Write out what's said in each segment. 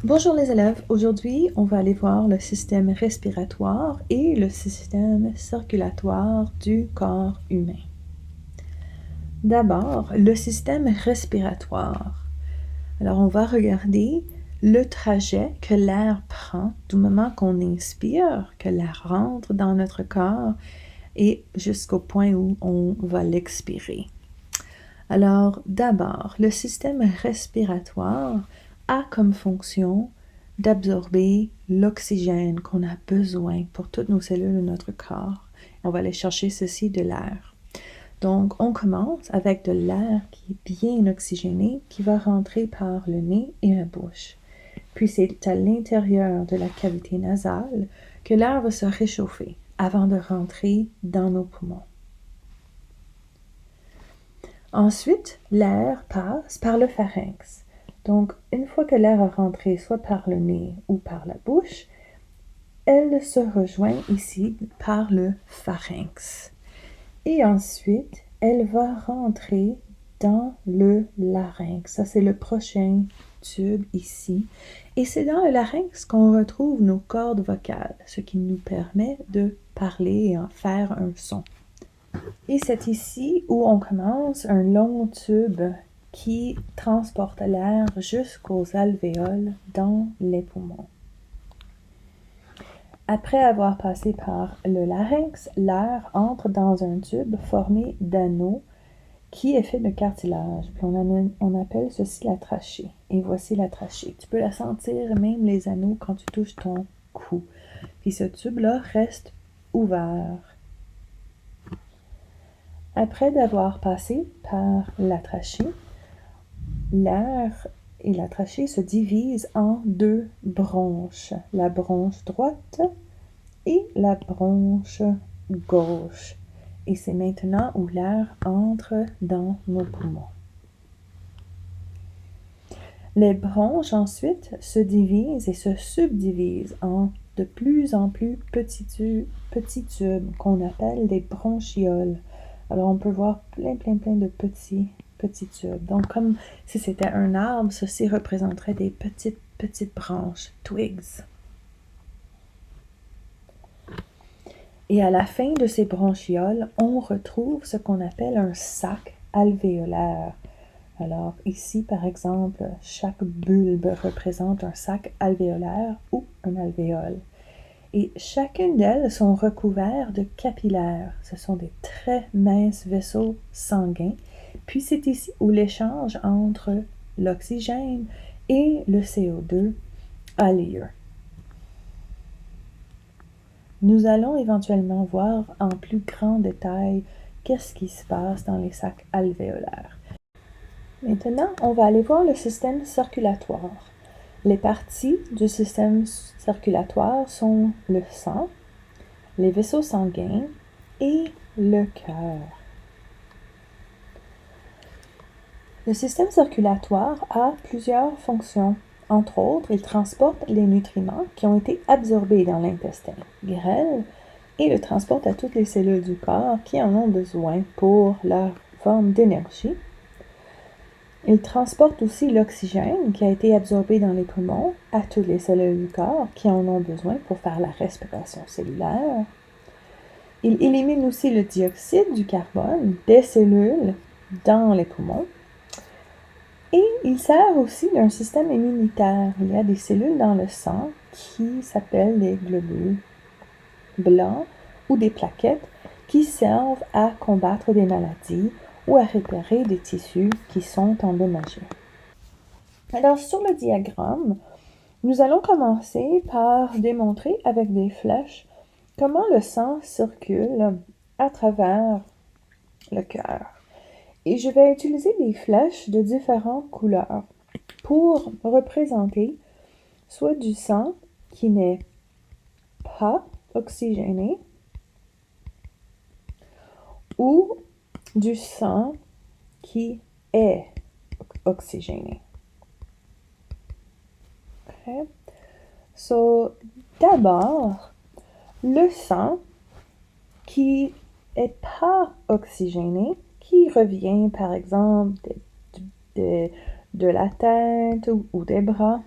Bonjour les élèves, aujourd'hui on va aller voir le système respiratoire et le système circulatoire du corps humain. D'abord, le système respiratoire. Alors on va regarder le trajet que l'air prend du moment qu'on inspire, que l'air rentre dans notre corps et jusqu'au point où on va l'expirer. Alors d'abord, le système respiratoire a comme fonction d'absorber l'oxygène qu'on a besoin pour toutes nos cellules de notre corps. On va aller chercher ceci de l'air. Donc, on commence avec de l'air qui est bien oxygéné, qui va rentrer par le nez et la bouche. Puis c'est à l'intérieur de la cavité nasale que l'air va se réchauffer avant de rentrer dans nos poumons. Ensuite, l'air passe par le pharynx. Donc, une fois que l'air est rentré soit par le nez ou par la bouche, elle se rejoint ici par le pharynx. Et ensuite, elle va rentrer dans le larynx. Ça, c'est le prochain tube ici. Et c'est dans le larynx qu'on retrouve nos cordes vocales, ce qui nous permet de parler et en faire un son. Et c'est ici où on commence un long tube qui transporte l'air jusqu'aux alvéoles dans les poumons. Après avoir passé par le larynx, l'air entre dans un tube formé d'anneaux qui est fait de cartilage. Puis on appelle ceci la trachée. Et voici la trachée. Tu peux la sentir, même les anneaux, quand tu touches ton cou. Puis ce tube-là reste ouvert. Après d'avoir passé par la trachée, l'air et la trachée se divisent en deux bronches, la bronche droite et la bronche gauche. Et c'est maintenant où l'air entre dans nos poumons. Les bronches ensuite se divisent et se subdivisent en de plus en plus petits tubes qu'on appelle des bronchioles. Alors on peut voir plein de petits tubes. Donc comme si c'était un arbre, ceci représenterait des petites branches, twigs. Et à la fin de ces bronchioles, on retrouve ce qu'on appelle un sac alvéolaire. Alors ici, par exemple, chaque bulbe représente un sac alvéolaire ou un alvéole. Et chacune d'elles sont recouvertes de capillaires. Ce sont des très minces vaisseaux sanguins. Puis c'est ici où l'échange entre l'oxygène et le CO2 a lieu. Nous allons éventuellement voir en plus grand détail qu'est-ce qui se passe dans les sacs alvéolaires. Maintenant, on va aller voir le système circulatoire. Les parties du système circulatoire sont le sang, les vaisseaux sanguins et le cœur. Le système circulatoire a plusieurs fonctions. Entre autres, il transporte les nutriments qui ont été absorbés dans l'intestin grêle et le transporte à toutes les cellules du corps qui en ont besoin pour leur forme d'énergie. Il transporte aussi l'oxygène qui a été absorbé dans les poumons à toutes les cellules du corps qui en ont besoin pour faire la respiration cellulaire. Il élimine aussi le dioxyde du carbone des cellules dans les poumons. Et il sert aussi d'un système immunitaire. Il y a des cellules dans le sang qui s'appellent des globules blancs ou des plaquettes qui servent à combattre des maladies ou à réparer des tissus qui sont endommagés. Alors, sur le diagramme, nous allons commencer par démontrer avec des flèches comment le sang circule à travers le cœur. Et je vais utiliser des flèches de différentes couleurs pour représenter soit du sang qui n'est pas oxygéné ou du sang qui est oxygéné. Okay. So, d'abord, le sang qui est pas oxygéné, qui revient par exemple de la tête ou des bras,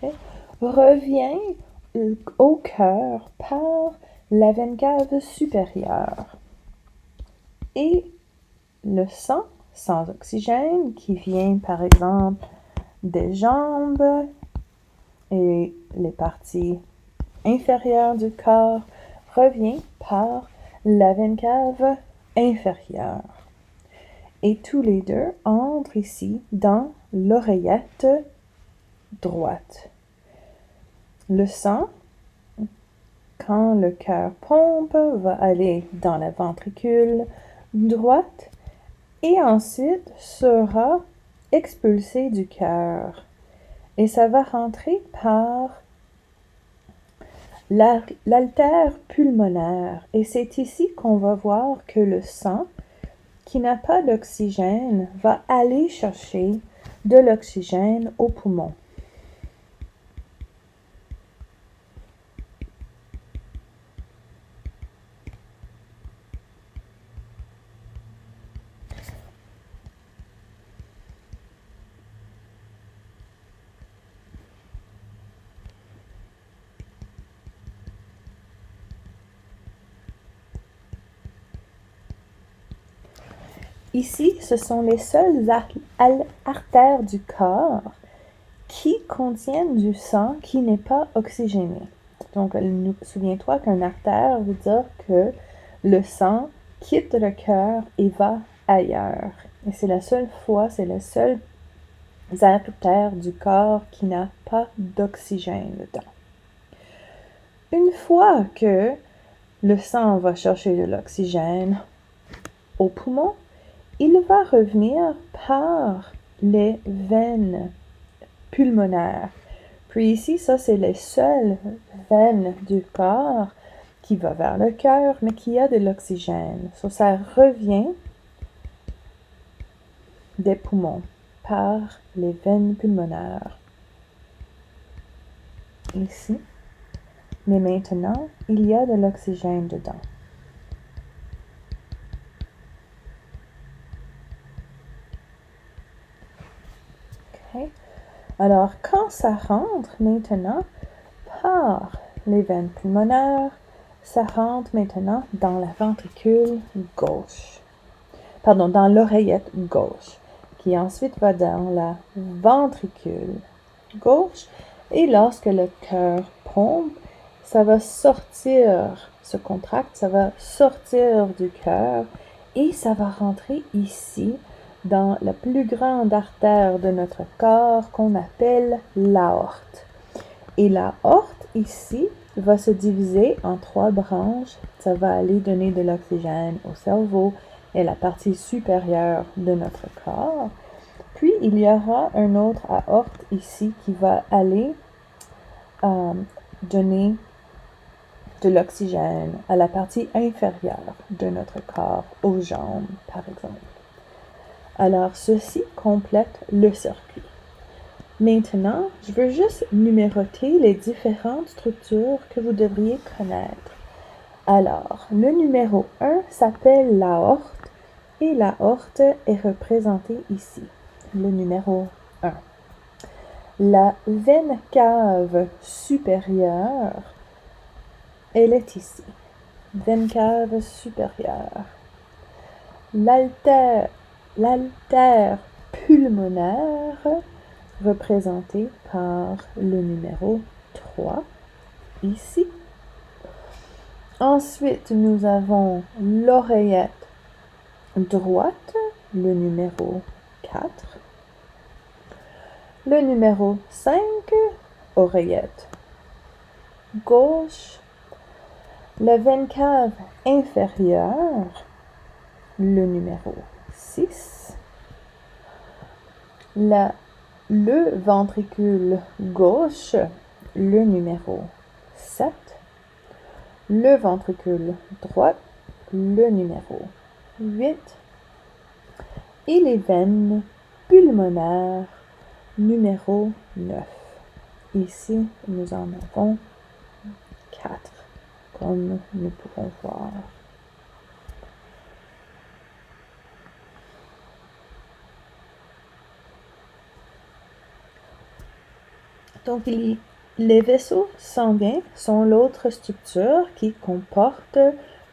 Ok. Revient au cœur par la veine cave supérieure. Et le sang sans oxygène qui vient par exemple des jambes et les parties inférieures du corps revient par la veine cave inférieure. Et tous les deux entrent ici dans l'oreillette droite. Le sang, quand le cœur pompe, va aller dans la ventricule droite et ensuite sera expulsé du cœur. Et ça va rentrer par l'artère pulmonaire. Et c'est ici qu'on va voir que le sang qui n'a pas d'oxygène va aller chercher de l'oxygène au poumon. Ici, ce sont les seules artères du corps qui contiennent du sang qui n'est pas oxygéné. Donc, souviens-toi qu'une artère veut dire que le sang quitte le cœur et va ailleurs. Et c'est la seule artère du corps qui n'a pas d'oxygène dedans. Une fois que le sang va chercher de l'oxygène au poumon, il va revenir par les veines pulmonaires. Puis ici, ça, c'est les seules veines du corps qui vont vers le cœur, mais qui a de l'oxygène. Ça revient des poumons par les veines pulmonaires. Ici. Mais maintenant, il y a de l'oxygène dedans. Okay. Alors, quand ça rentre maintenant par les veines pulmonaires, ça rentre maintenant dans la ventricule gauche. Pardon, dans l'oreillette gauche, qui ensuite va dans la ventricule gauche. Et lorsque le cœur pompe, ça va sortir, se contracte, ça va sortir du cœur et ça va rentrer ici dans la plus grande artère de notre corps qu'on appelle l'aorte. Et l'aorte ici va se diviser en 3 branches. Ça va aller donner de l'oxygène au cerveau et la partie supérieure de notre corps. Puis il y aura un autre aorte ici qui va aller donner de l'oxygène à la partie inférieure de notre corps, aux jambes par exemple. Alors ceci complète le circuit. Maintenant, je veux juste numéroter les différentes structures que vous devriez connaître. Alors, le numéro 1 s'appelle l'aorte et l'aorte est représentée ici. Le numéro 1. La veine cave supérieure, elle est ici. Veine cave supérieure. L'artère pulmonaire, représentée par le numéro 3, ici. Ensuite, nous avons l'oreillette droite, le numéro 4. Le numéro 5, oreillette gauche. La veine cave inférieure, le numéro 6. Le ventricule gauche, le numéro 7. Le ventricule droit, le numéro 8. Et les veines pulmonaires, numéro 9. Ici, nous en avons 4, comme nous pouvons voir. Donc, les vaisseaux sanguins sont l'autre structure qui comporte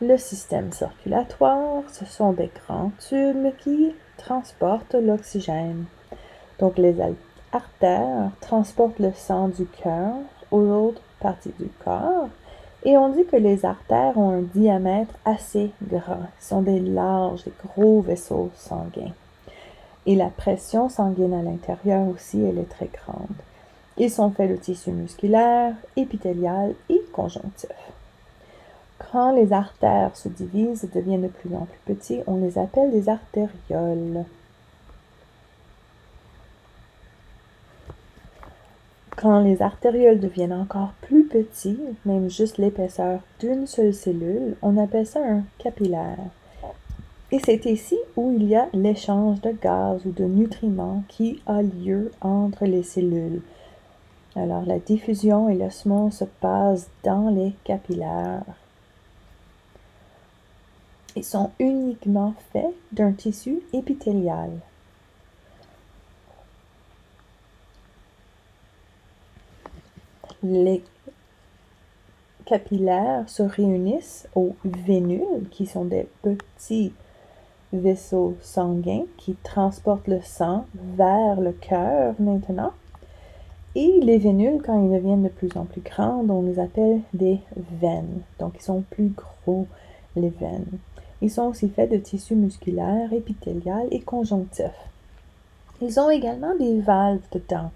le système circulatoire. Ce sont des grands tubes qui transportent l'oxygène. Donc, les artères transportent le sang du cœur aux autres parties du corps. Et on dit que les artères ont un diamètre assez grand. Ce sont des larges, des gros vaisseaux sanguins. Et la pression sanguine à l'intérieur aussi, elle est très grande. Ils sont faits de tissu musculaire, épithélial et conjonctif. Quand les artères se divisent et deviennent de plus en plus petits, on les appelle des artérioles. Quand les artérioles deviennent encore plus petits, même juste l'épaisseur d'une seule cellule, on appelle ça un capillaire. Et c'est ici où il y a l'échange de gaz ou de nutriments qui a lieu entre les cellules. Alors, la diffusion et l'osmose se passent dans les capillaires. Ils sont uniquement faits d'un tissu épithélial. Les capillaires se réunissent aux vénules, qui sont des petits vaisseaux sanguins qui transportent le sang vers le cœur maintenant. Et les vénules, quand ils deviennent de plus en plus grandes, on les appelle des veines. Donc, ils sont plus gros, les veines. Ils sont aussi faits de tissu musculaire, épithélial et conjonctif. Ils ont également des valves dedans.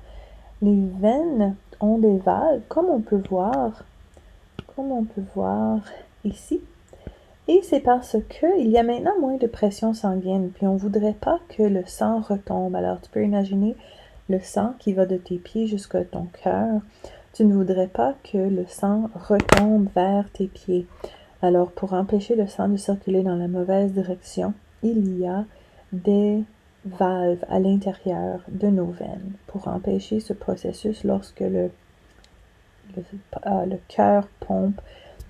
Les veines ont des valves, comme on peut voir ici. Et c'est parce qu'il y a maintenant moins de pression sanguine, puis on ne voudrait pas que le sang retombe. Alors, tu peux imaginer le sang qui va de tes pieds jusqu'à ton cœur. Tu ne voudrais pas que le sang retombe vers tes pieds. Alors, pour empêcher le sang de circuler dans la mauvaise direction, il y a des valves à l'intérieur de nos veines pour empêcher ce processus lorsque le cœur pompe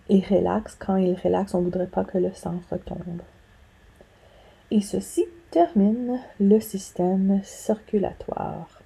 et relaxe. Quand il relaxe, on ne voudrait pas que le sang retombe. Et ceci termine le système circulatoire.